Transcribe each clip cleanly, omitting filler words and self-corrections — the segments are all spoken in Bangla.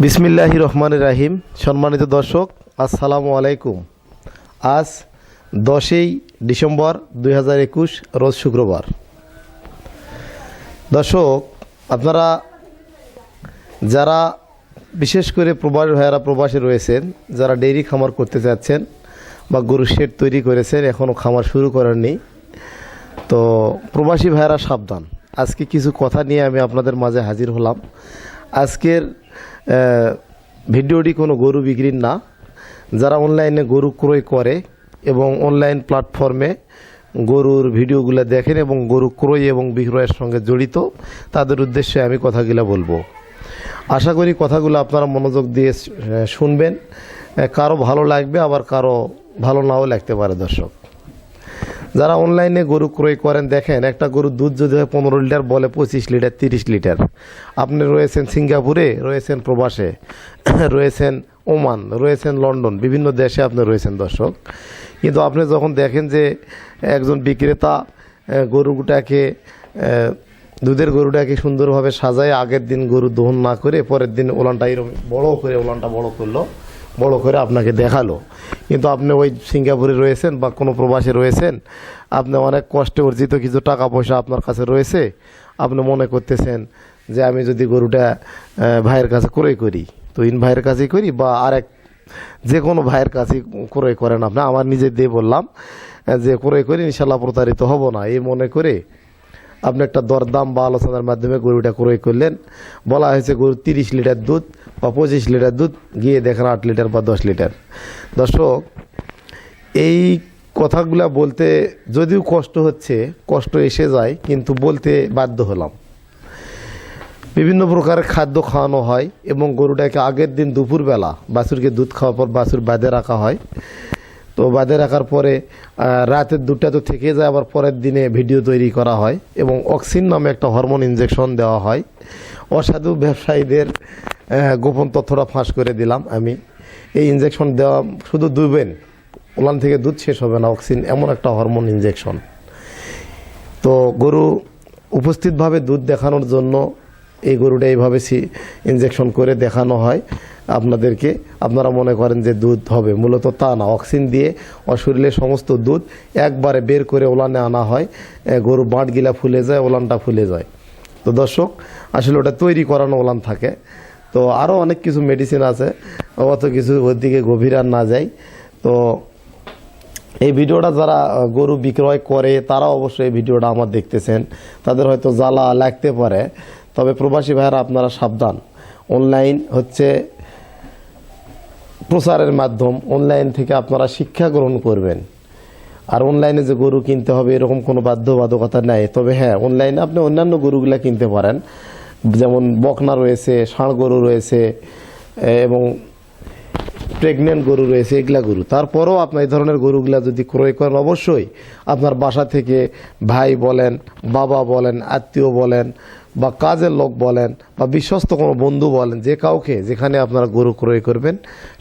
বিসমিল্লাহির রহমানির রাহিম। সম্মানিত দর্শক, আসসালামু আলাইকুম। আজ 10ই ডিসেম্বর 2021 রোজ শুক্রবার। দর্শক, আপনারা যারা বিশেষ করে প্রবাসী ভাইয়েরা প্রবাসী রয়েছেন, যারা ডেইরি খামার করতে চাচ্ছেন বা গরু শেড তৈরি করেছেন, এখনও খামার শুরু করেননি, তো প্রবাসী ভাইয়েরা সাবধান। আজকে কিছু কথা নিয়ে আমি আপনাদের মাঝে হাজির হলাম। আজকের ভিডিওটি কোনো গরু বিক্রির না। যারা অনলাইনে গরু ক্রয় করে এবং অনলাইন প্ল্যাটফর্মে গরুর ভিডিওগুলো দেখেন এবং গরু ক্রয় এবং বিক্রয়ের সঙ্গে জড়িত, তাদের উদ্দেশ্যে আমি কথাগুলো বলবো। আশা করি কথাগুলো আপনারা মনোযোগ দিয়ে শুনবেন। কারো ভালো লাগবে, আবার কারো ভালো নাও লাগতে পারে। দর্শক, যারা অনলাইনে গরু ক্রয় করেন, দেখেন একটা গরুর দুধ যদি হয় 15 লিটার, বলে 25 লিটার 30 লিটার। আপনি রয়েছেন সিঙ্গাপুরে, রয়েছেন প্রবাসে, রয়েছেন ওমান, রয়েছেন লন্ডন, বিভিন্ন দেশে আপনি রয়েছেন। দর্শক, কিন্তু আপনি যখন দেখেন যে একজন বিক্রেতা গরুটাকে দুধের গরুটাকে সুন্দরভাবে সাজায় আগের দিন গরু দহন না করে পরের দিন ওলানটা এরকম ওলানটা বড় করলো, বড় করে আপনাকে দেখালো, কিন্তু আপনি ওই সিঙ্গাপুরে রয়েছেন বা কোনো প্রবাসে রয়েছেন, আপনি অনেক কষ্টে অর্জিত কিছু টাকা পয়সা আপনার কাছে রয়েছে, আপনি মনে করতেছেন যে আমি যদি গরুটা ভাইয়ের কাছে ক্রয় করি, তো ইন ভাইয়ের কাছেই করি বা আরেক যে কোনো ভাইয়ের কাছেই ক্রয় করেন। আপনি আমার নিজে দিয়ে বললাম যে ক্রয় করি, ইনশাল্লাহ প্রতারিত হব না, এই মনে করে আপনি একটা দরদাম বা আলোচনার মাধ্যমে গরুটা ক্রয় করলেন। বলা হয়েছে গরু 30 লিটার দুধ বা 25 লিটার দুধ, গিয়ে দেখেন 8 লিটার বা 10 লিটার। দর্শক, এই কথাগুলা বলতে যদিও কষ্ট হচ্ছে, কষ্ট এসে যায়, কিন্তু বলতে বাধ্য হলাম। বিভিন্ন প্রকারের খাদ্য খাওয়ানো হয় এবং গরুটাকে আগের দিন দুপুরবেলা বাছুরকে দুধ খাওয়ার পর বাছুর বাঁধে রাখা হয়। তো বাঁধে রাখার পরে রাতের দুধটা তো থেকে যায়, আবার পরের দিনে ভিডিও তৈরি করা হয় এবং অক্সিন নামে একটা হরমোন ইনজেকশন দেওয়া হয়। অসাধু ব্যবসায়ীদের গোপন তথ্যটা ফাঁস করে দিলাম আমি। এই ইনজেকশন দেওয়া শুধু দুবেন, ওলান থেকে দুধ শেষ হবে না, অক্সিন এমন একটা হরমোন ইনজেকশন। তো গরু উপস্থিতভাবে দুধ দেখানোর জন্য এই গরুটা এইভাবে ইনজেকশন করে দেখানো হয় আপনাদেরকে। আপনারা মনে করেন যে দুধ হবে, মূলত তা না। অক্সিন দিয়ে শরীরের সমস্ত দুধ একবারে বের করে ওলানে আনা হয়, গরু বাঁটগিলা ফুলে যায়, ওলানটা ফুলে যায়। তো দর্শক, আসলে ওটা তৈরি করানো ওলান থাকে। তো আরও অনেক কিছু মেডিসিন আছে, অত কিছু ওর দিকে গভীর আর না যাই। তো এই ভিডিওটা যারা গরু বিক্রয় করে তারা অবশ্যই এই ভিডিওটা আমার দেখতেছেন, তাদের হয়তো জ্বালা লাগতে পারে। তবে প্রবাসী ভাইয়েরা আপনারা সাবধান। অনলাইন হচ্ছে প্রচারের মাধ্যম, অনলাইন থেকে আপনারা শিক্ষা গ্রহণ করবেন। আর অনলাইনে যে গরু কিনতে হবে এরকম কোনো বাধ্যবাধকতা নেই। তবে হ্যাঁ, অনলাইনে আপনি অন্যান্য গরুগুলা কিনতে পারেন, যেমন বকনা রয়েছে, ষাঁড় গরু রয়েছে এবং প্রেগনেন্ট গরু রয়েছে, এগুলা গরু। তারপরেও আপনার এই ধরনের গরুগুলা যদি ক্রয় করেন, অবশ্যই আপনার বাসা থেকে ভাই বলেন, বাবা বলেন, আত্মীয় বলেন বা কাজের লোক বলেন বা বিশ্বস্ত কোনো বন্ধু বলেন, যে কাউকে যেখানে আপনারা গরু ক্রয় করবেন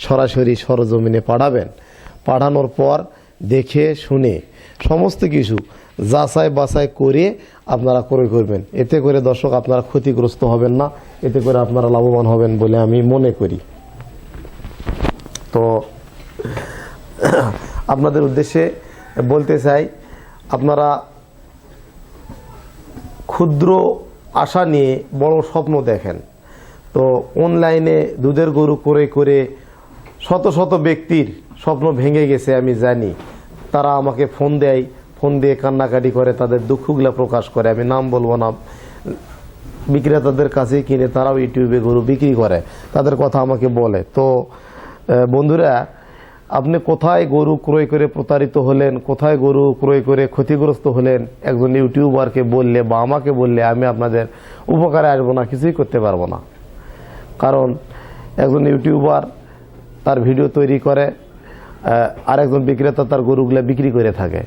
সরাসরি সরজমিনে পাঠাবেন। পাঠানোর পর দেখে শুনে সমস্ত কিছু যাচাই বাছাই করে আপনারা ক্রয় করবেন। এতে করে দর্শক আপনারা ক্ষতিগ্রস্ত হবেন না, এতে করে আপনারা লাভবান হবেন বলে আমি মনে করি। তো আপনাদের উদ্দেশ্যে বলতে চাই, আপনারা ক্ষুদ্র আশা নিয়ে বড় স্বপ্ন দেখেন। তো অনলাইনে দুধের গরু ক্রয় করে শত শত ব্যক্তির স্বপ্ন ভেঙে গেছে, আমি জানি। তারা আমাকে ফোন দেয়, ফোন দিয়ে কান্নাকাটি করে, তাদের দুঃখগুলো প্রকাশ করে। আমি নাম বলবো না, বিক্রেতাদের কাছে কিনে তারাও ইউটিউবে গরু বিক্রি করে, তাদের কথা আমাকে বলে। তো বন্ধুরা, আপনি কোথায় গরু ক্রয় করে প্রতারিত হলেন, কোথায় গরু ক্রয় করে ক্ষতিগ্রস্ত হলেন, একজন ইউটিউবারকে বললে বা আমাকে বললে আমি আপনাদের উপকারে আসবো না, কিছুই করতে পারবো না। কারণ একজন ইউটিউবার তার ভিডিও তৈরি করে, আরেকজন বিক্রেতা তার গরুগুলো বিক্রি করে থাকে।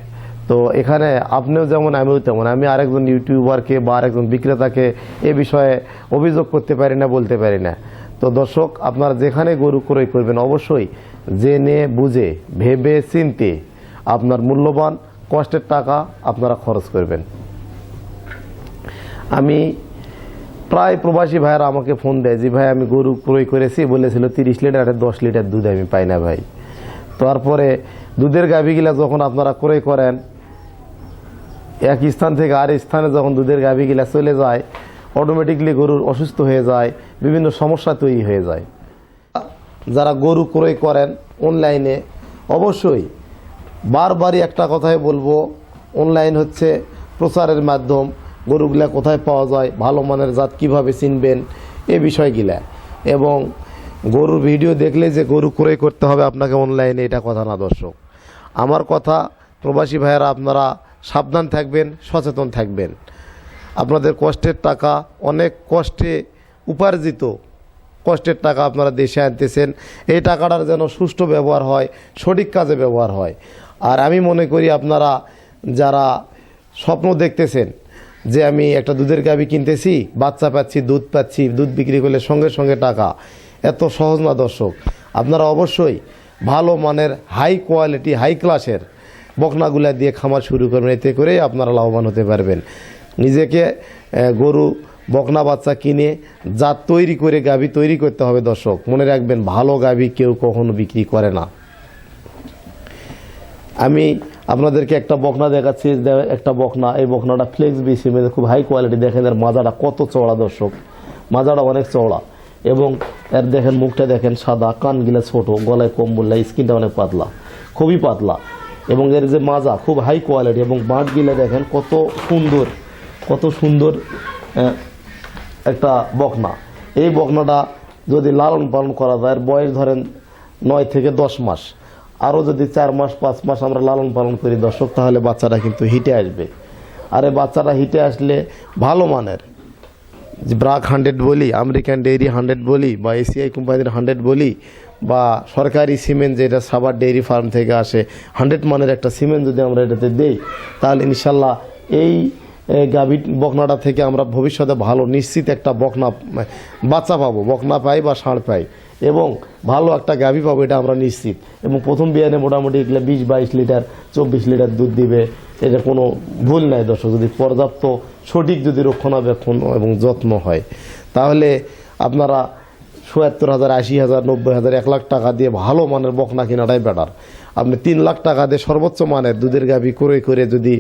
তো এখানে আপনিও যেমন আমিও তেমন, আমি আরেকজন ইউটিউবারকে বা আরেকজন বিক্রেতাকে এ বিষয়ে অভিযোগ করতে পারি না, বলতে পারি না। তো দর্শক, আপনারা যেখানে গরু ক্রয় করবেন অবশ্যই জেনে বুঝে ভেবে চিন্তে আপনার মূল্যবান কষ্টের টাকা আপনারা খরচ করবেন। আমি প্রায় প্রবাসী ভাইয়েরা আমাকে ফোন দেয় যে ভাই আমি গরু ক্রয় করেছি, বলেছিল 30 লিটার, 10 লিটার দুধ আমি পাই না ভাই। তারপরে দুধের গাভীগুলা যখন আপনারা ক্রয় করেন, এক স্থান থেকে আর স্থানে যখন দুধের গাভীগুলা চলে যায়, অটোমেটিকলি গরুর অসুস্থ হয়ে যায়, বিভিন্ন সমস্যা তৈরি হয়ে যায়। যারা গরু ক্রয় করেন অনলাইনে, অবশ্যই বারবারই একটা কথাই বলবো, অনলাইন হচ্ছে প্রচারের মাধ্যম। গরুগুলা কোথায় পাওয়া যায়, ভালো মানের জাত কিভাবে চিনবেন, এই বিষয়গুলা। এবং গরুর ভিডিও দেখলে যে গরু ক্রয় করতে হবে আপনাকে অনলাইনে, এটা কথা না দর্শক। আমার কথা, প্রবাসী ভাইয়েরা আপনারা সাবধান থাকবেন, সচেতন থাকবেন। আপনাদের কষ্টের টাকা, অনেক কষ্টে উপার্জিত কষ্টের টাকা আপনারা দেশে আনতেছেন, এই টাকাটার যেন সুষ্ঠু ব্যবহার হয়, সঠিক কাজে ব্যবহার হয়। আর আমি মনে করি আপনারা যারা স্বপ্ন দেখতেছেন যে আমি একটা দুধের গাভী কিনতেছি, বাচ্চা পাচ্ছি, দুধ পাচ্ছি, দুধ বিক্রি করলে সঙ্গে সঙ্গে টাকা, এত সহজ না দর্শক। আপনারা অবশ্যই ভালো মানের হাই কোয়ালিটি, হাই ক্লাসের বকনাগুলা দিয়ে খামার শুরু করবেন, এতে করেই আপনারা লাভবান হতে পারবেন। নিজেকে গরু বকনা বাচ্চা কিনে জাত তৈরি করে গাভী তৈরি করতে হবে দর্শক। মনে রাখবেন, ভালো গাভী কেউ কখনো বিক্রি করে না। আমি আপনাদেরকে একটা বকনা দেখাচ্ছি, একটা বকনা, এই বকনাটা ফ্লেক্স বিসি, খুব হাই কোয়ালিটি। দেখেন এর মাজাটা কত চওড়া দর্শক, মাজাটা অনেক চওড়া। এবং এর দেখেন মুখটা দেখেন সাদা, কানগুলা ছোট, গলায় কম্বল, স্কিনটা অনেক পাতলা, খুবই পাতলা। এবং এর যে মাজা খুব হাই কোয়ালিটি, এবং বাঁটগুলা দেখেন কত সুন্দর, কত সুন্দর একটা বকনা। এই বকনাটা যদি লালন পালন করা যায়, এর বয়স ধরেন 9 থেকে 10 মাস, আরও যদি 4 মাস 5 মাস আমরা লালন পালন করি দর্শক, তাহলে বাচ্চাটা কিন্তু হিটে আসবে। আর এই বাচ্চাটা হিটে আসলে ভালো মানের, যে ব্রাক 100 বলি, আমেরিকান ডেইরি 100 বলি, বা এসিআই কোম্পানির 100 বলি, বা সরকারি সিমেন্ট যেটা সাভার ডেইরি ফার্ম থেকে আসে, 100 মানের একটা সিমেন্ট যদি আমরা এটাতে দেই, তাহলে ইনশাল্লাহ এই গাভী বকনাটা থেকে আমরা ভবিষ্যতে ভালো নিশ্চিত একটা বকনা বাচ্চা পাবো, বকনা পাই বা ষাঁড় পাই, এবং ভালো একটা গাভী পাবো, এটা আমরা নিশ্চিত। এবং প্রথম বিয়ানে মোটামুটি এগুলো 20-22 লিটার 24 লিটার দুধ দিবে, এটা কোনো ভুল নাই দর্শক। যদি পর্যাপ্ত সঠিক যদি রক্ষণাবেক্ষণ এবং যত্ন হয়, তাহলে আপনারা ৭০,০০০, ৮০,০০০, ৯০,০০০, 1 লাখ টাকা দিয়ে ভালো মানের বকনা কেনাটাই বেটার। আপনি 3 লাখ টাকা দিয়ে সর্বোচ্চ মানের দুধের গাভী ক্রয় করে যদি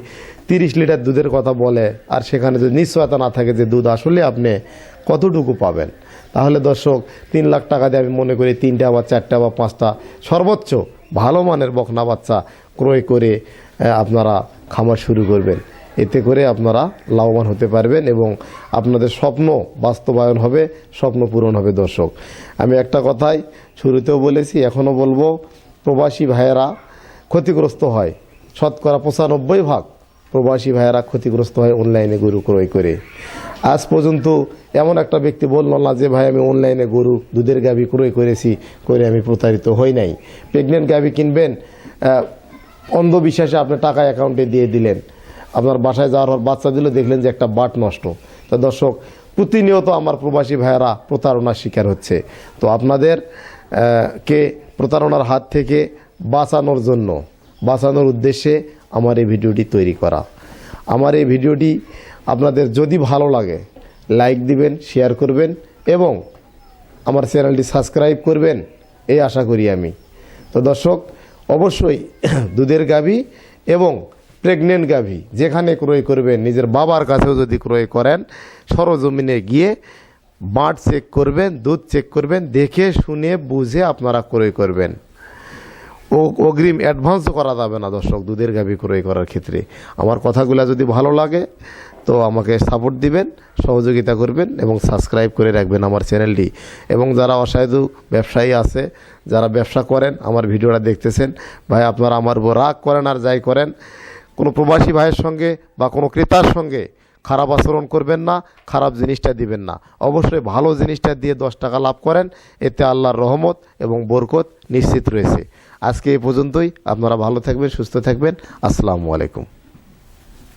30 লিটার দুধের কথা বলে, আর সেখানে যদি নিশ্চয়তা না থাকে যে দুধ আসলে আপনি কতটুকু পাবেন, তাহলে দর্শক 3 লাখ টাকা দিয়ে আমি মনে করি 3টা বা 4টা বা 5টা সর্বোচ্চ ভালো মানের বকনা বাচ্চা ক্রয় করে আপনারা খামার শুরু করবেন। এতে করে আপনারা লাভবান হতে পারবেন এবং আপনাদের স্বপ্ন বাস্তবায়ন হবে, স্বপ্ন পূরণ হবে দর্শক। আমি একটা কথাই শুরুতেও বলেছি, এখনও বলবো, প্রবাসী ভাইয়েরা ক্ষতিগ্রস্ত হয়, শতকরা 95% প্রবাসী ভাইয়েরা ক্ষতিগ্রস্ত হয় অনলাইনে গরু ক্রয় করে। আজ পর্যন্ত এমন একটা ব্যক্তি বলল না যে ভাই আমি অনলাইনে গরু দুধের গাভী ক্রয় করেছি, করে আমি প্রতারিত হই নাই। প্রেগনেন্ট গাভী কিনবেন, অন্ধবিশ্বাসে আপনি টাকা অ্যাকাউন্টে দিয়ে দিলেন, আপনার বাসায় যাওয়ার পর বাচ্চা দিলে দেখলেন যে একটা বাট নষ্ট। তো দর্শক, প্রতিনিয়ত আমার প্রবাসী ভাইয়েরা প্রতারণার শিকার হচ্ছে। তো আপনাদের কে প্রতারণার হাত থেকে বাঁচানোর জন্য, বাঁচানোর উদ্দেশ্যে আমার এই ভিডিওটি তৈরি করা। আমার এই ভিডিওটি আপনাদের যদি ভালো লাগে লাইক দিবেন, শেয়ার করবেন এবং আমার চ্যানেলটি সাবস্ক্রাইব করবেন, এই আশা করি আমি। তো দর্শক, অবশ্যই দুধের গাভী এবং প্রেগনেন্ট গাভী যেখানে ক্রয় করবেন, নিজের বাবার কাছেও যদি ক্রয় করেন, সরজমিনে গিয়ে বাঁট চেক করবেন, দুধ চেক করবেন, দেখে শুনে বুঝে আপনারা ক্রয় করবেন। অগ্রিম অ্যাডভান্সও করা যাবে না দর্শক দুধের গাভী ক্রয় করার ক্ষেত্রে। আমার কথাগুলো যদি ভালো লাগে তো আমাকে সাপোর্ট দিবেন, সহযোগিতা করবেন এবং সাবস্ক্রাইব করে রাখবেন আমার চ্যানেলটি। এবং যারা অসাধু ব্যবসায়ী আছে, যারা ব্যবসা করেন, আমার ভিডিওটা দেখতেছেন, ভাই আপনারা আমার উপর রাগ করেন আর যাই করেন, কোনো প্রবাসী ভাইয়ের সঙ্গে বা কোনো ক্রেতার সঙ্গে খারাপ আচরণ করবেন না, খারাপ জিনিসটা দিবেন না। অবশ্যই ভালো জিনিসটা দিয়ে 10 টাকা লাভ করেন, এতে আল্লাহর রহমত এবং বরকত নিশ্চিত রয়েছে। আজকে এই পর্যন্তই। আপনারা ভালো থাকবেন, সুস্থ থাকবেন। আসসালামু আলাইকুম।